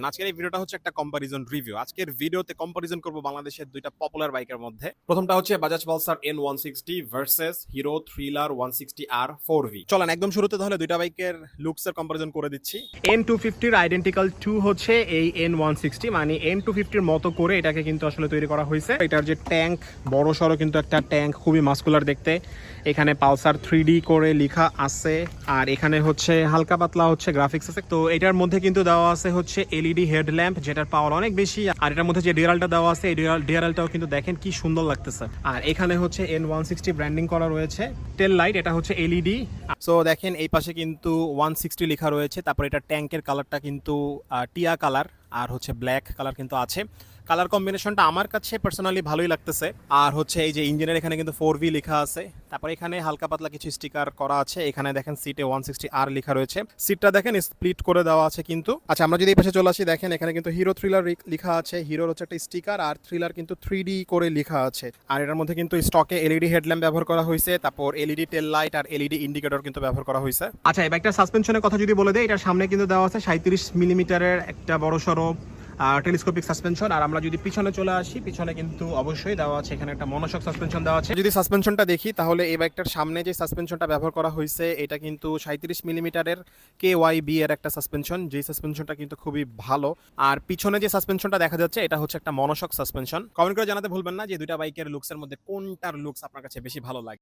আজকের এই ভিডিওটা হচ্ছে একটা কম্পারিজন রিভিউ। আজকের ভিডিওতে কম্পারিজন করব বাংলাদেশের দুইটা পপুলার বাইকের মধ্যে। প্রথমটা হচ্ছে Bajaj Pulsar N160 versus hero thriller 160R 4V। চলেন একদম শুরুতে তাহলে দুইটা বাইকের লুকসের কম্পারিজন করে দিচ্ছি। N250 আইডেন্টিক্যাল 2 হচ্ছে এই N160, মানে N250 মতো করে এটাকে কিন্তু আসলে তৈরি করা হয়েছে। এটার যে ট্যাঙ্ক, বড় সড়ো কিন্তু একটা ট্যাঙ্ক, খুবই মাস্কুলার দেখতে। এখানে পালসার 3D করে লেখা আছে, আর এখানে হচ্ছে হালকা পাতলা হচ্ছে গ্রাফিক্স আছে। তো এটার মধ্যে কিন্তু দেওয়া আছে হচ্ছে এলইডি হেডল্যাম্প, যেটার পাওয়ার অনেক বেশি। আর এটার মধ্যে যে ডিআরএলটা দেওয়া আছে, এই ডিআরএলটাও কিন্তু দেখেন কি সুন্দর লাগতেছে। আর এখানে হচ্ছে N160 ব্র্যান্ডিং করা রয়েছে। টেল লাইট, এটা হচ্ছে এলইডি। সো দেখেন এই পাশে কিন্তু 160 লেখা রয়েছে। তারপর এটা ট্যাঙ্কের কালারটা কিন্তু টিয়া কালার, আর হচ্ছে ব্ল্যাক কালার কিন্তু আছে। কালার কম্বিনেশনটা আমার কাছে পার্সোনালি ভালোই লাগতেছে। আর হচ্ছে এই যে ইঞ্জিনের এখানে কিন্তু 4V লেখা আছে। তারপর এখানে হালকা পাতলা কিছু স্টিকার করা আছে। এখানে দেখেন সিটে 160R লেখা রয়েছে। সিটটা দেখেন স্প্লিট করে দেওয়া আছে কিন্তু। আচ্ছা, আমরা যদি এই পাশে চলে আসি, দেখেন এখানে কিন্তু হিরো থ্রিলার লেখা আছে। হিরোর হচ্ছে একটা স্টিকার, আর থ্রিলার কিন্তু 3D করে লেখা আছে। আর এটার মধ্যে কিন্তু স্টকে এলইডি হেডল্যাম্প ব্যবহার করা হয়েছে। তারপর এলইডি টেল লাইট আর এলইডি ইন্ডিকেটর কিন্তু ব্যবহার করা হয়েছে। আচ্ছা, এই বাইকটার সাসপেনশনের কথা যদি বলে দেয়, এটার সামনে কিন্তু দেওয়া আছে 37 মিলিমিটারের একটা বড় সড়ো টেলিস্কোপিক সাসপেনশন। আর আমরা যদি পিছনে চলে আসি, পিছনে কিন্তু অবশ্যই দেওয়া আছে এখানে একটা মনোশক সাসপেনশন দেওয়া আছে। যদি সাসপেনশনটা দেখি, তাহলে এই বাইকটার সামনে যে সাসপেনশনটা ব্যবহার করা হয়েছে, এটা কিন্তু 37 মিলিমিটারের KYB এর একটা সাসপেনশন, যে সাসপেনশনটা কিন্তু খুবই ভালো। আর পিছনে যে সাসপেনশনটা দেখা যাচ্ছে, এটা হচ্ছে একটা মনোশক সাসপেনশন। কমেন্ট করে জানাতে ভুলবেন না যে দুইটা বাইকের লুকসের মধ্যে কোনটার লুকস আপনার কাছে বেশি ভালো লাগে।